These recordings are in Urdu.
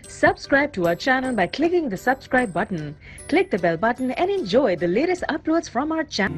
Subscribe to our channel by clicking the subscribe button. Click the bell button and enjoy the latest uploads from our channel.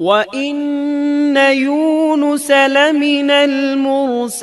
وَإِنَّ يُونُسَ لَمِنَ الْمُرْسَلِينَ،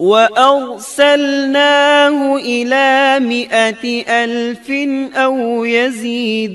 وَأَرْسَلْنَاهُ إِلَى 100,000 أَوْ يَزِيدُونَ،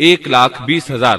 1,20,000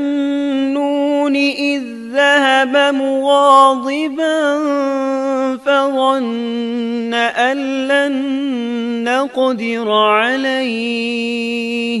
وَذَنُّونِ إِذ ذَّهَبَ مُغَاضِبًا فَظَنَّ أَن لَّن نَّقْدِرَ عَلَيْهِ،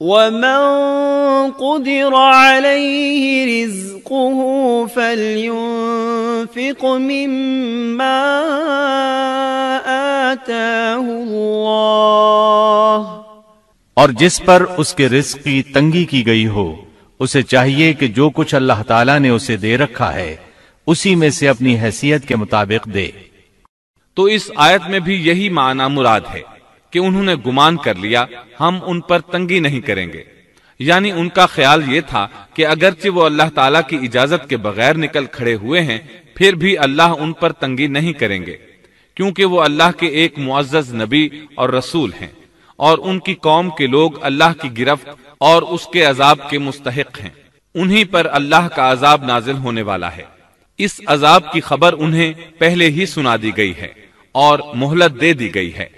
وَمَن قُدِرَ عَلَيْهِ رِزْقُهُ فَلْيُنفِقْ مِمَّا آتَاهُ اللَّهُ، اور جس پر اس کے رزق کی تنگی کی گئی ہو اسے چاہیے کہ جو کچھ اللہ تعالیٰ نے اسے دے رکھا ہے اسی میں سے اپنی حیثیت کے مطابق دے۔ تو اس آیت میں بھی یہی معنی مراد ہے کہ انہوں نے گمان کر لیا ہم ان پر تنگی نہیں کریں گے، یعنی ان کا خیال یہ تھا کہ اگرچہ وہ اللہ تعالیٰ کی اجازت کے بغیر نکل کھڑے ہوئے ہیں پھر بھی اللہ ان پر تنگی نہیں کریں گے، کیونکہ وہ اللہ کے ایک معزز نبی اور رسول ہیں، اور ان کی قوم کے لوگ اللہ کی گرفت اور اس کے عذاب کے مستحق ہیں۔ انہی پر اللہ کا عذاب نازل ہونے والا ہے۔ اس عذاب کی خبر انہیں پہلے ہی سنا دی گئی ہے اور مہلت دے دی گئی ہے،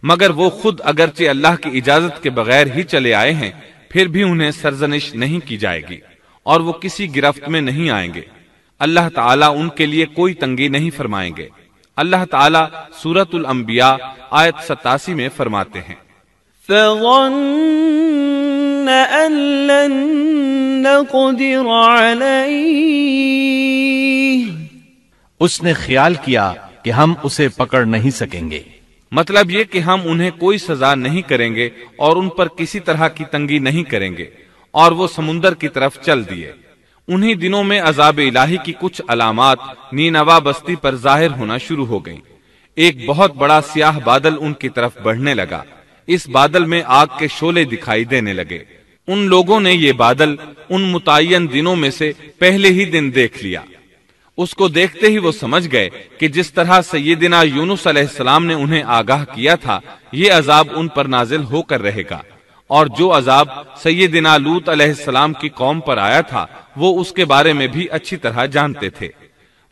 مگر وہ خود اگرچہ اللہ کی اجازت کے بغیر ہی چلے آئے ہیں پھر بھی انہیں سرزنش نہیں کی جائے گی اور وہ کسی گرفت میں نہیں آئیں گے۔ اللہ تعالیٰ ان کے لیے کوئی تنگی نہیں فرمائیں گے۔ اللہ تعالیٰ سورۃ الانبیاء آیت 87 میں فرماتے ہیں، فظن أن لن نقدر عليه، اس نے خیال کیا کہ ہم اسے پکڑ نہیں سکیں گے۔ مطلب یہ کہ ہم انہیں کوئی سزا نہیں کریں گے اور ان پر کسی طرح کی تنگی نہیں کریں گے، اور وہ سمندر کی طرف چل دیے۔ انہی دنوں میں عذاب الہی کی کچھ علامات نینوا بستی پر ظاہر ہونا شروع ہو گئیں۔ ایک بہت بڑا سیاہ بادل ان کی طرف بڑھنے لگا۔ اس بادل میں آگ کے شعلے دکھائی دینے لگے۔ ان لوگوں نے یہ بادل ان متعین دنوں میں سے پہلے ہی دن دیکھ لیا۔ اس کو دیکھتے ہی وہ سمجھ گئے کہ جس طرح سیدنا یونس علیہ السلام نے انہیں آگاہ کیا تھا یہ عذاب ان پر نازل ہو کر رہے گا، اور جو عذاب سیدنا لوط علیہ السلام کی قوم پر آیا تھا وہ اس کے بارے میں بھی اچھی طرح جانتے تھے۔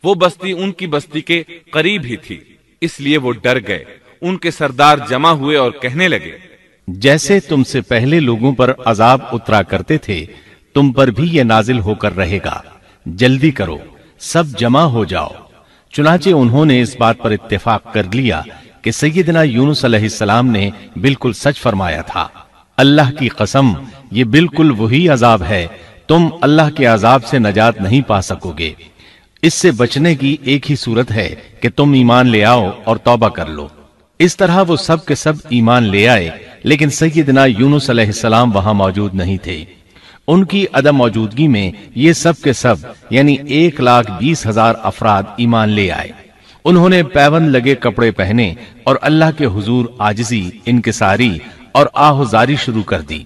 وہ بستی ان کی بستی کے قریب ہی تھی، اس لیے وہ ڈر گئے۔ ان کے سردار جمع ہوئے اور کہنے لگے، جیسے تم سے پہلے لوگوں پر عذاب اترا کرتے تھے تم پر بھی یہ نازل ہو کر رہے گا، جلدی کرو، سب جمع ہو جاؤ۔ چنانچہ انہوں نے اس بات پر اتفاق کر لیا کہ سیدنا یونس علیہ السلام نے بالکل سچ فرمایا تھا۔ اللہ کی قسم یہ بالکل وہی عذاب ہے، تم اللہ کے عذاب سے نجات نہیں پا سکو گے۔ اس سے بچنے کی ایک ہی صورت ہے کہ تم ایمان لے آؤ اور توبہ کر لو۔ اس طرح وہ سب کے سب ایمان لے آئے، لیکن سیدنا یونس علیہ السلام وہاں موجود نہیں تھے۔ ان کی عدم موجودگی میں یہ سب کے سب یعنی 1,20,000 افراد ایمان لے آئے۔ انہوں نے پیوند لگے کپڑے پہنے اور اللہ کے حضور عاجزی، انکساری اور آہوزاری شروع کر دی،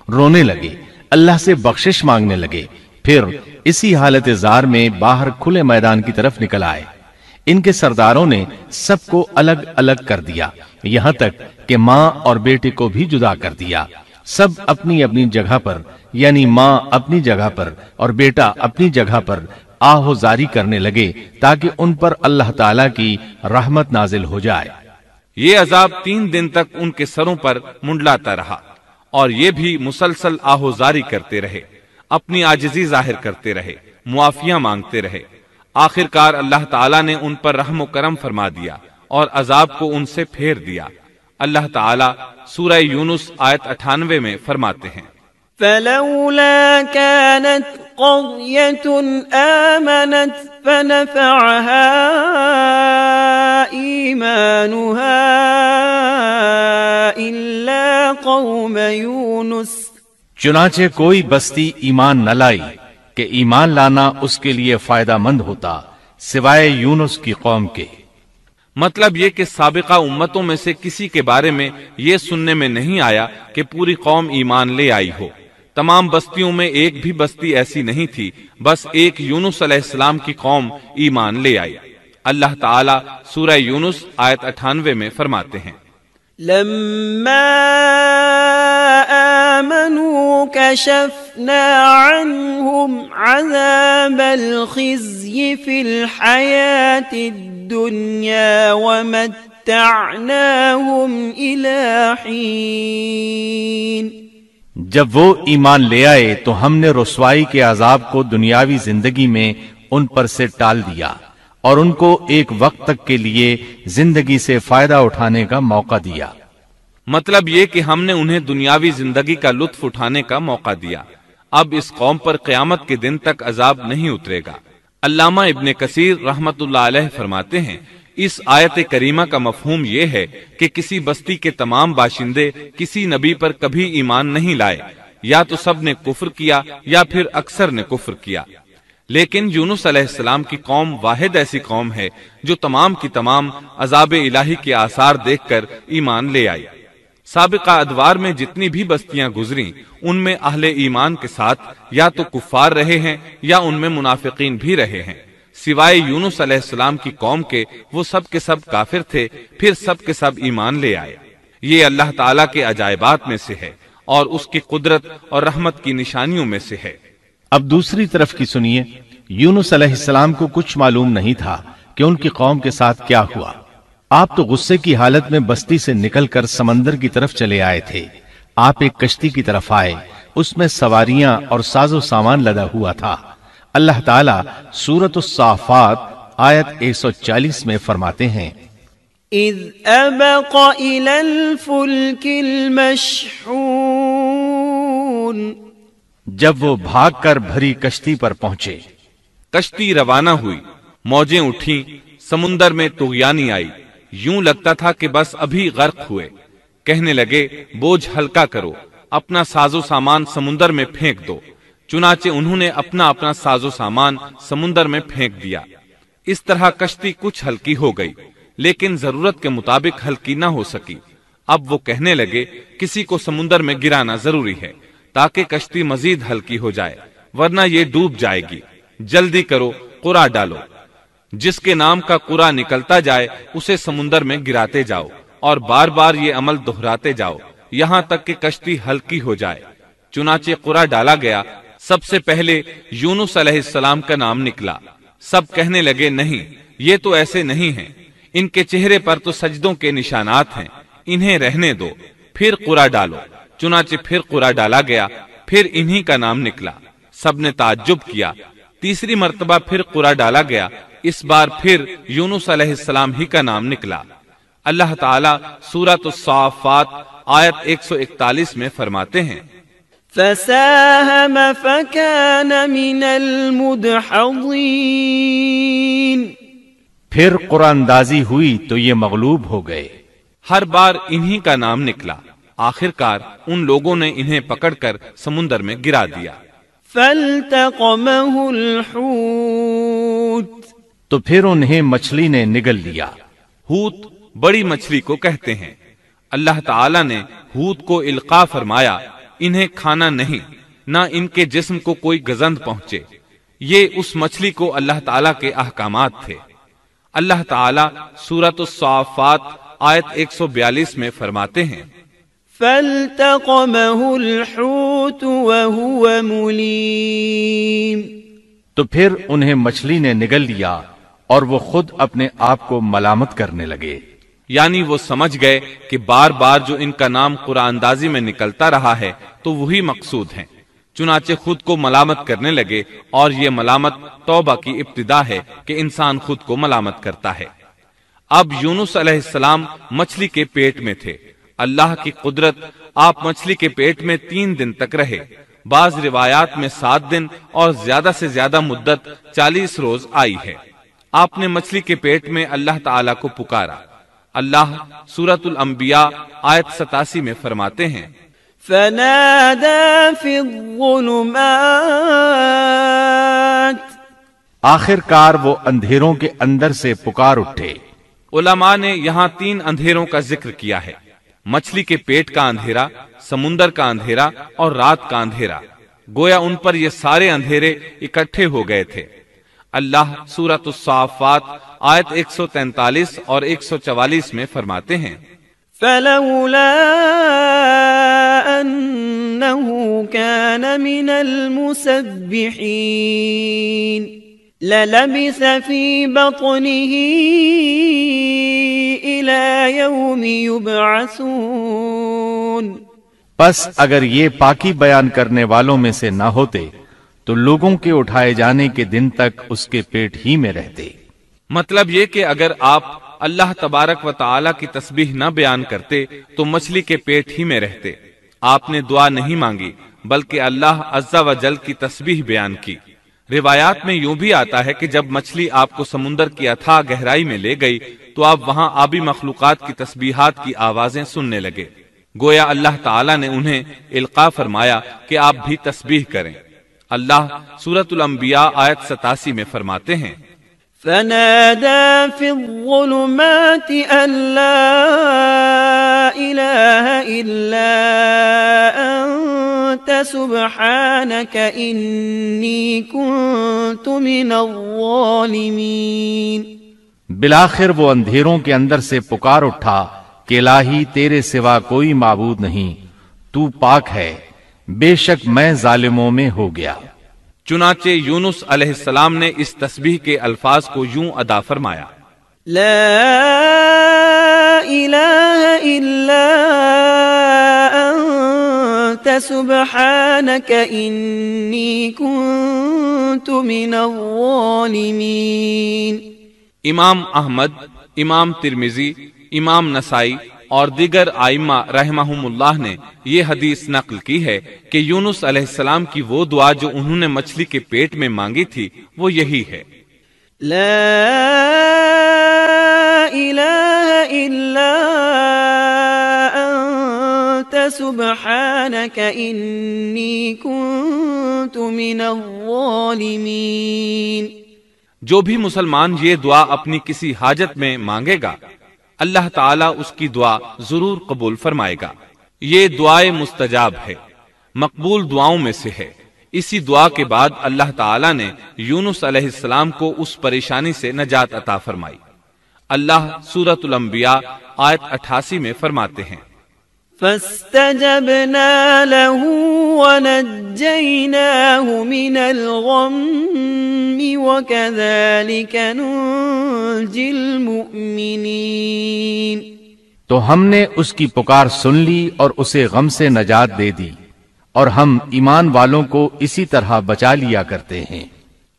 رونے لگے، اللہ سے بخشش مانگنے لگے، پھر اسی حالت زار میں باہر کھلے میدان کی طرف نکل آئے۔ ان کے سرداروں نے سب کو الگ الگ کر دیا، یہاں تک کہ ماں اور بیٹے کو بھی جدا کر دیا۔ سب اپنی اپنی جگہ پر یعنی ماں اپنی جگہ پر اور بیٹا اپنی جگہ پر آہوزاری کرنے لگے تاکہ ان پر اللہ تعالیٰ کی رحمت نازل ہو جائے۔ یہ عذاب 3 دن تک ان کے سروں پر منڈلاتا رہا، اور یہ بھی مسلسل آہوزاری کرتے رہے، اپنی عاجزی ظاہر کرتے رہے، معافیاں مانگتے رہے۔ آخر کار اللہ تعالیٰ نے ان پر رحم و کرم فرما دیا اور عذاب کو ان سے پھیر دیا۔ اللہ تعالیٰ سورہ یونس آیت 98 میں فرماتے ہیں، فلولا كانت قرية آمنت فنفعها إيمانها إلا قوم يونس، چنانچہ کوئی بستی ایمان نہ لائی کہ ایمان لانا اس کے لیے فائدہ مند ہوتا سوائے یونس کی قوم کے۔ مطلب یہ کہ سابقہ امتوں میں سے کسی کے بارے میں یہ سننے میں نہیں آیا کہ پوری قوم ایمان لے آئی ہو۔ تمام بستیوں میں ایک بھی بستی ایسی نہیں تھی، بس ایک یونس علیہ السلام کی قوم ایمان لے آئی۔ اللہ تعالیٰ سورہ یونس آیت 98 میں فرماتے ہیں، لما آمنوا كشفنا عنهم عذاب الخزي في الحياة الدنيا ومتعناهم إلى حين۔ جب وہ ایمان لے آئے تو ہم نے رسوائی کے عذاب کو دنیاوی زندگی میں ان پر سے ٹال دیا اور ان کو ایک وقت تک کے لیے زندگی سے فائدہ اٹھانے کا موقع دیا۔ مطلب یہ کہ ہم نے انہیں دنیاوی زندگی کا لطف اٹھانے کا موقع دیا۔ اب اس قوم پر قیامت کے دن تک عذاب نہیں اترے گا۔ علامہ ابن کثیر رحمت اللہ علیہ فرماتے ہیں، اس آیت کریمہ کا مفہوم یہ ہے کہ کسی بستی کے تمام باشندے کسی نبی پر کبھی ایمان نہیں لائے، یا تو سب نے کفر کیا یا پھر اکثر نے کفر کیا، لیکن یونس علیہ السلام کی قوم واحد ایسی قوم ہے جو تمام کی تمام عذاب الہی کے آثار دیکھ کر ایمان لے آئی۔ سابقہ ادوار میں جتنی بھی بستیاں گزریں ان میں اہل ایمان کے ساتھ یا تو کفار رہے ہیں یا ان میں منافقین بھی رہے ہیں، سوائے یونس علیہ السلام کی قوم کے وہ سب کے سب کافر تھے، پھر سب کے سب ایمان لے آئے۔ یہ اللہ تعالیٰ کے عجائبات میں سے ہے اور اس کی قدرت اور رحمت کی نشانیوں میں سے ہے۔ اب دوسری طرف کی سنیے، یونس علیہ السلام کو کچھ معلوم نہیں تھا کہ ان کی قوم کے ساتھ کیا ہوا۔ آپ تو غصے کی حالت میں بستی سے نکل کر سمندر کی طرف چلے آئے تھے۔ آپ ایک کشتی کی طرف آئے، اس میں سواریاں اور ساز و سامان لدا ہوا تھا۔ اللہ تعالیٰ سورۃ الصافات آیت 140 میں فرماتے ہیں، اذ ابق الى الفلك المشحون، جب وہ بھاگ کر بھری کشتی پر پہنچے۔ کشتی روانہ ہوئی، موجیں اٹھیں، سمندر میں طغیانی آئی، یوں لگتا تھا کہ بس ابھی غرق ہوئے۔ کہنے لگے بوجھ ہلکا کرو، اپنا ساز و سامان سمندر میں پھینک دو۔ چنانچہ انہوں نے اپنا اپنا ساز و سامان سمندر میں پھینک دیا۔ اس طرح کشتی کچھ ہلکی ہو گئی، لیکن ضرورت کے مطابق ہلکی نہ ہو سکی۔ اب وہ کہنے لگے کسی کو سمندر میں گرانا ضروری ہے تاکہ کشتی مزید ہلکی ہو جائے، ورنہ یہ ڈوب جائے گی۔ جلدی کرو، قرع ڈالو۔ جس کے نام کا قرع نکلتا جائے اسے سمندر میں گراتے جاؤ اور بار بار یہ عمل دہراتے جاؤ یہاں تک کہ کشتی ہلکی ہو جائے۔ چنانچہ قرع ڈالا گیا۔ سب سے پہلے یونس علیہ السلام کا نام نکلا۔ سب کہنے لگے نہیں، یہ تو ایسے نہیں ہیں، ان کے چہرے پر تو سجدوں کے نشانات ہیں، انہیں رہنے دو، پھر قرع ڈالو۔ چنانچہ پھر قرع ڈالا گیا، پھر انہی کا نام نکلا۔ سب نے تعجب کیا۔ تیسری مرتبہ پھر قرع ڈالا گیا، اس بار پھر یونس علیہ السلام ہی کا نام نکلا۔ اللہ تعالیٰ سورۃ الصافات آیت 141 میں فرماتے ہیں، فساهم فكان من المدحضين، پھر قرآن اندازی ہوئی تو یہ مغلوب ہو گئے۔ ہر بار انہی کا نام نکلا۔ آخرکار ان لوگوں نے انہیں پکڑ کر سمندر میں گرا دیا۔ فالتقمه الحوت، تو پھر انہیں مچھلی نے نگل لیا۔ حوت بڑی مچھلی کو کہتے ہیں۔ اللہ تعالیٰ نے حوت کو القاء فرمایا، انہیں کھانا نہیں، نہ ان کے جسم کو کوئی گزند پہنچے۔ یہ اس مچھلی کو اللہ تعالیٰ کے احکامات تھے۔ اللہ تعالیٰ سورۃ الصافات آیت 142 میں فرماتے ہیں، فالتقمه الحوت وهو مليم، تو پھر انہیں مچھلی نے نگل لیا اور وہ خود اپنے آپ کو ملامت کرنے لگے۔ یعنی وہ سمجھ گئے کہ بار بار جو ان کا نام قرآن اندازی میں نکلتا رہا ہے تو وہی مقصود ہیں، چنانچہ خود کو ملامت کرنے لگے، اور یہ ملامت توبہ کی ابتدا ہے کہ انسان خود کو ملامت کرتا ہے۔ اب یونس علیہ السلام مچھلی کے پیٹ میں تھے۔ اللہ کی قدرت، آپ مچھلی کے پیٹ میں 3 دن تک رہے، بعض روایات میں 7 دن اور زیادہ سے زیادہ مدت 40 روز آئی ہے۔ آپ نے مچھلی کے پیٹ میں اللہ تعالیٰ کو پکارا۔ اللہ سورۃ الانبیاء آیت 87 میں فرماتے ہیں، فنادى في الظلمات، آخر کار وہ اندھیروں کے اندر سے پکار اٹھے۔ علماء نے یہاں 3 اندھیروں کا ذکر کیا ہے، مچھلی کے پیٹ کا اندھیرا، سمندر کا اندھیرا اور رات کا اندھیرا۔ گویا ان پر یہ سارے اندھیرے اکٹھے ہو گئے تھے۔ اللہ سورۃ الصافات آیت 143 اور 144 میں فرماتے ہیں، فلولا انه كان من المسبحين للبث في بطنه الى يوم يبعثون، پس اگر یہ پاکی بیان کرنے والوں میں سے نہ ہوتے تو لوگوں کے اٹھائے جانے کے دن تک اس کے پیٹ ہی میں رہتے۔ مطلب یہ کہ اگر آپ اللہ تبارک و تعالی کی تسبیح نہ بیان کرتے تو مچھلی کے پیٹ ہی میں رہتے۔ آپ نے دعا نہیں مانگی بلکہ اللہ عز و جل کی تسبیح بیان کی۔ روایات میں یوں بھی آتا ہے کہ جب مچھلی آپ کو سمندر کی اتھاہ گہرائی میں لے گئی تو آپ وہاں آبی مخلوقات کی تسبیحات کی آوازیں سننے لگے، گویا اللہ تعالیٰ نے انہیں القاء فرمایا کہ آپ بھی تسبیح کریں۔ اللہ سورۃ الانبیاء آیت 87 میں فرماتے ہیں، فنادى في الظلمات أن لا إله إلا أنت سبحانك إني كنت من الظالمين۔ بالآخر وہ اندھیروں کے اندر سے پکار اٹھا کہ الہی تیرے سوا کوئی معبود نہیں، تو پاک ہے، بے شک میں ظالموں میں ہو گیا۔ چنانچہ یونس علیہ السلام نے اس تسبیح کے الفاظ کو یوں ادا فرمایا، لا إله إلا أنت سبحانك إني كنت من الظالمين۔ امام احمد، امام ترمذی، امام نسائی اور دیگر ائمہ رحمہم اللہ نے یہ حدیث نقل کی ہے کہ یونس علیہ السلام کی وہ دعا جو انہوں نے مچھلی کے پیٹ میں مانگی تھی وہ یہی ہے، لا إله إلا أنت سبحانك إني كنت من الظالمين۔ جو بھی مسلمان یہ دعا اپنی کسی حاجت میں مانگے گا اللہ تعالیٰ اس کی دعا ضرور قبول فرمائے گا۔ یہ دعائے مستجاب ہے، مقبول دعاؤں میں سے ہے۔ اسی دعا کے بعد اللہ تعالیٰ نے یونس علیہ السلام کو اس پریشانی سے نجات عطا فرمائی۔ اللہ سورۃ الانبیاء آیت 88 میں فرماتے ہیں، فاستجبنا له ونجيناه من الغم وكذلك ننجي المؤمنين۔ تو ہم نے اس کی پکار سن لی اور اسے غم سے نجات دے دی، اور ہم ایمان والوں کو اسی طرح بچا لیا کرتے ہیں۔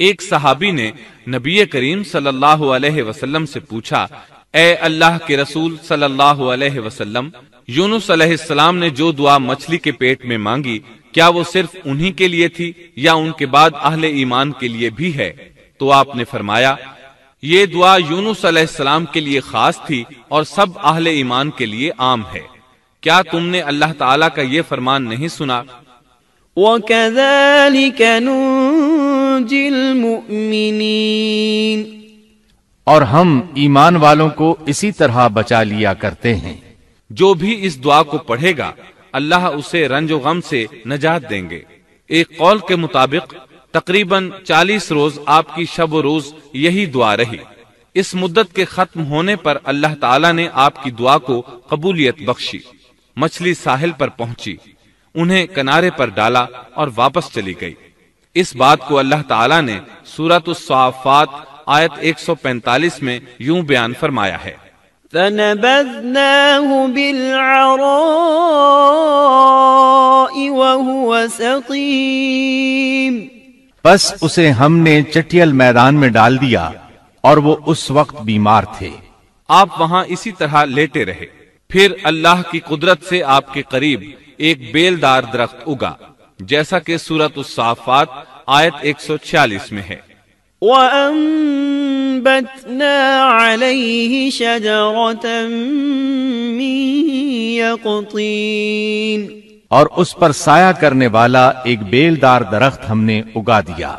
ایک صحابی نے نبی کریم صلی اللہ علیہ وسلم سے پوچھا، اے اللہ کے رسول صلی اللہ علیہ وسلم، یونس علیہ السلام نے جو دعا مچھلی کے پیٹ میں مانگی کیا وہ صرف انہی کے لیے تھی یا ان کے بعد اہل ایمان کے لیے بھی ہے؟ تو آپ نے فرمایا، یہ دعا یونس علیہ السلام کے لیے خاص تھی اور سب اہل ایمان کے لیے عام ہے۔ کیا تم نے اللہ تعالیٰ کا یہ فرمان نہیں سنا؟ وَكَذَلِكَ نُنْجِي الْمُؤْمِنِينَ۔ اور ہم ایمان والوں کو اسی طرح بچا لیا کرتے ہیں۔ جو بھی اس دعا کو پڑھے گا اللہ اسے رنج و غم سے نجات دیں گے۔ ایک قول کے مطابق تقریباً 40 روز آپ کی شب و روز یہی دعا رہی۔ اس مدت کے ختم ہونے پر اللہ تعالیٰ نے آپ کی دعا کو قبولیت بخشی۔ مچھلی ساحل پر پہنچی، انہیں کنارے پر ڈالا اور واپس چلی گئی۔ اس بات کو اللہ تعالیٰ نے سورۃ الصافات آیت 145 میں یوں بیان فرمایا ہے، فَنَبَذْنَاهُ بِالْعَرَاءِ وَهُوَ سَقِيمٌ۔ پس اسے ہم نے چٹیل میدان میں ڈال دیا اور وہ اس وقت بیمار تھے۔ آپ وہاں اسی طرح لیٹے رہے۔ پھر اللہ کی قدرت سے آپ کے قریب ایک بیلدار درخت اگا، جیسا کہ سورۃ الصافات آیت 146 میں ہے، وَأَنبَتْنَا عَلَيْهِ شَجَرَةً مِّن يَقْطِينٍ۔ اور اس پر سایہ کرنے والا ایک بیلدار درخت ہم نے اگا دیا۔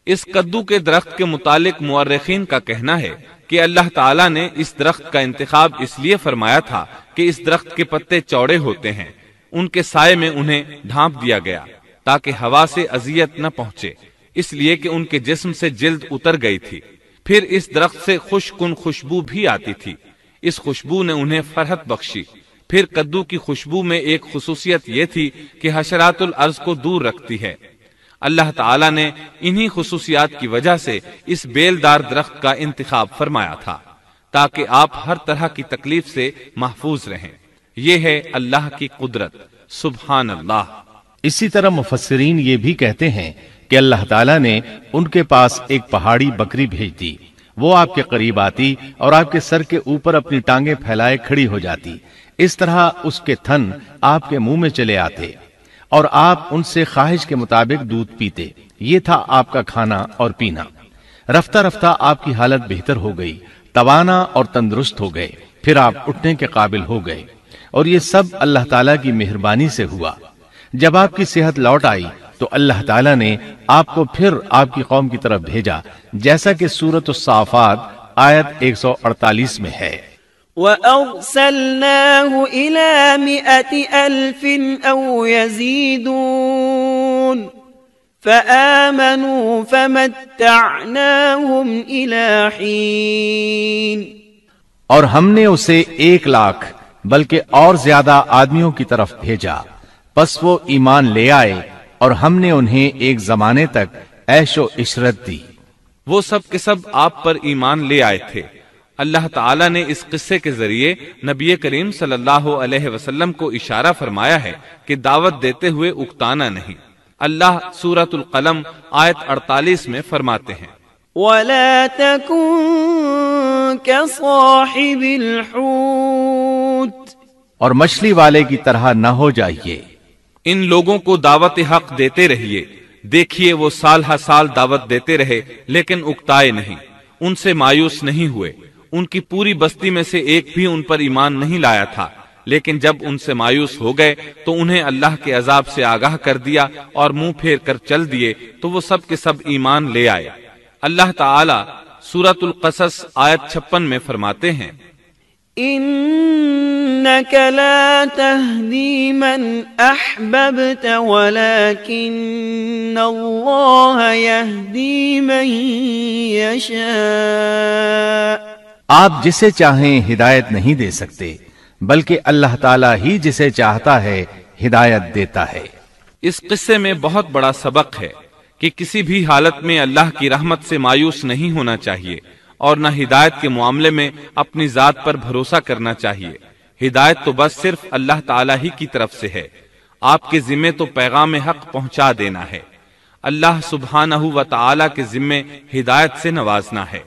اس کدو کے درخت کے متعلق مورخین کا کہنا ہے کہ اللہ تعالیٰ نے اس درخت کا انتخاب اس لیے فرمایا تھا کہ اس درخت کے پتے چوڑے ہوتے ہیں، ان کے سائے میں انہیں ڈھانپ دیا گیا تاکہ ہوا سے اذیت نہ پہنچے، اس لیے کہ ان کے جسم سے جلد اتر گئی تھی۔ پھر اس درخت سے خوشکن خوشبو بھی آتی تھی، اس خوشبو نے انہیں فرحت بخشی۔ پھر کدو کی خوشبو میں ایک خصوصیت یہ تھی کہ حشرات الارض کو دور رکھتی ہے۔ اللہ تعالیٰ نے انہی خصوصیات کی وجہ سے اس بیلدار درخت کا انتخاب فرمایا تھا تاکہ آپ ہر طرح کی تکلیف سے محفوظ رہیں۔ یہ ہے اللہ کی قدرت، سبحان اللہ۔ اسی طرح مفسرین یہ بھی کہتے ہیں کہ اللہ تعالیٰ نے ان کے پاس ایک پہاڑی بکری بھیج دی، وہ آپ کے قریب آتی اور آپ کے سر کے اوپر اپنی ٹانگیں پھیلائے کھڑی ہو جاتی، اس طرح اس کے تھن آپ کے منہ میں چلے آتے اور آپ ان سے خواہش کے مطابق دودھ پیتے، یہ تھا آپ کا کھانا اور پینا۔ رفتہ رفتہ آپ کی حالت بہتر ہو گئی، توانا اور تندرست ہو گئے، پھر آپ اٹھنے کے قابل ہو گئے، اور یہ سب اللہ تعالیٰ کی مہربانی سے ہوا۔ جب آپ کی صحت لوٹ آئی تو اللہ تعالیٰ نے آپ کو پھر آپ کی قوم کی طرف بھیجا، جیسا کہ سورۃ الصافات آیت 148 میں ہے۔ وَأَرْسَلْنَاهُ إِلَى 100,000 أَوْ يَزِيدُونَ فَآمَنُوا فَمَتَّعْنَاهُمْ إِلَى حِينٍ۔ اور ہم نے اسے 1,00,000 بلکہ اور زیادہ آدمیوں کی طرف بھیجا، پس وہ ایمان لے آئے اور ہم نے انہیں ایک زمانے تک عیش و عشرت دی۔ وہ سب کے سب آپ پر ایمان لے آئے تھے۔ اللہ تعالیٰ نے اس قصے کے ذریعے نبی کریم صلی اللہ علیہ وسلم کو اشارہ فرمایا ہے کہ دعوت دیتے ہوئے اکتانا نہیں۔ اللہ سورۃ القلم آیت 48 میں فرماتے ہیں، وَلَا تَكُن كَصَاحِبِ الْحُوتِ، اور مچھلی والے کی طرح نہ ہو جائیے۔ ان لوگوں کو دعوت حق دیتے رہیے۔ دیکھیے وہ سال ہر سال دعوت دیتے رہے لیکن اکتائے نہیں، ان سے مایوس نہیں ہوئے۔ ان کی پوری بستی میں سے ایک بھی ان پر ایمان نہیں لایا تھا، لیکن جب ان سے مایوس ہو گئے تو انہیں اللہ کے عذاب سے آگاہ کر دیا اور منہ پھیر کر چل دیے تو وہ سب کے سب ایمان لے آئے۔ اللہ تعالی سورۃ القصص آیت 56 میں فرماتے ہیں، إنك لا تهدي من أحببت ولكن الله يهدي من يشاء۔ آپ جسے چاہیں ہدایت نہیں دے سکتے، بلکہ اللہ تعالیٰ ہی جسے چاہتا ہے ہدایت دیتا ہے۔ اس قصے میں بہت بڑا سبق ہے کہ کسی بھی حالت میں اللہ کی رحمت سے مایوس نہیں ہونا چاہیے اور نہ ہدایت کے معاملے میں اپنی ذات پر بھروسہ کرنا چاہیے۔ ہدایت تو بس صرف اللہ تعالیٰ ہی کی طرف سے ہے، آپ کے ذمے تو پیغام حق پہنچا دینا ہے۔ اللہ سبحانہ و تعالیٰ کے ذمے ہدایت سے نوازنا ہے۔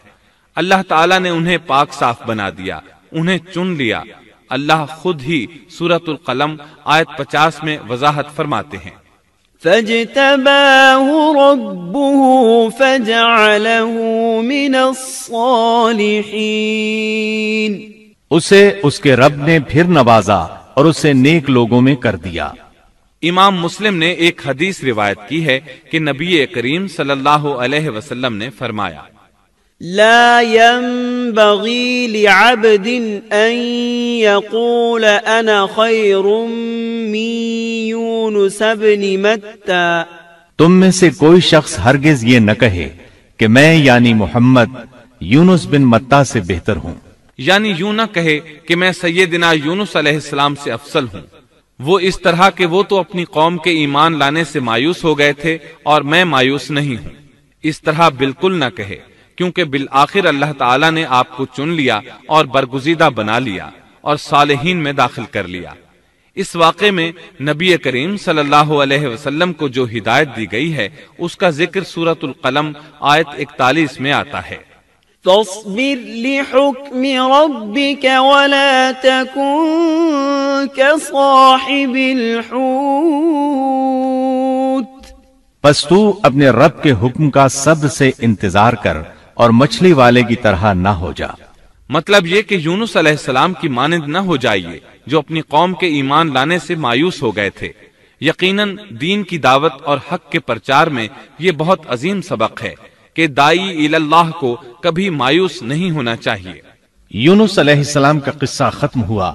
اللہ تعالیٰ نے انہیں پاک صاف بنا دیا، انہیں چن لیا۔ اللہ خود ہی سورۃ القلم آیت 50 میں وضاحت فرماتے ہیں، فاجتباه ربه فجعله من الصالحين۔ اسے اس کے رب نے پھر نوازا اور اسے نیک لوگوں میں کر دیا۔ امام مسلم نے ایک حدیث روایت کی ہے کہ نبی کریم صلی اللہ علیہ وسلم نے فرمایا، لا ينبغي لعبد ان يقول انا خير من يونس بن متى۔ تم میں سے کوئی شخص ہرگز یہ نہ کہے کہ میں یعنی محمد یونس بن متی سے بہتر ہوں، یعنی یوں نہ کہے کہ میں سیدنا یونس علیہ السلام سے افضل ہوں۔ وہ اس طرح کہ وہ تو اپنی قوم کے ایمان لانے سے مایوس ہو گئے تھے اور میں مایوس نہیں ہوں، اس طرح بالکل نہ کہے، کیونکہ بالآخر اللہ تعالیٰ نے آپ کو چن لیا اور برگزیدہ بنا لیا اور صالحین میں داخل کر لیا۔ اس واقعے میں نبی کریم صلی اللہ علیہ وسلم کو جو ہدایت دی گئی ہے اس کا ذکر سورۃ القلم آیت 41 میں آتا ہے، فاصبر لحكم ربك ولا تكن كصاحب الحوت۔ پس تو اپنے رب کے حکم کا صبر سے انتظار کر اور مچھلی والے کی طرح نہ ہو جا۔ مطلب یہ کہ یونس علیہ السلام کی مانند نہ ہو جائیے جو اپنی قوم کے ایمان لانے سے مایوس ہو گئے تھے۔ یقیناً دین کی دعوت اور حق کے پرچار میں یہ بہت عظیم سبق ہے کہ دائی اللہ کو کبھی مایوس نہیں ہونا چاہیے۔ یونس علیہ السلام کا قصہ ختم ہوا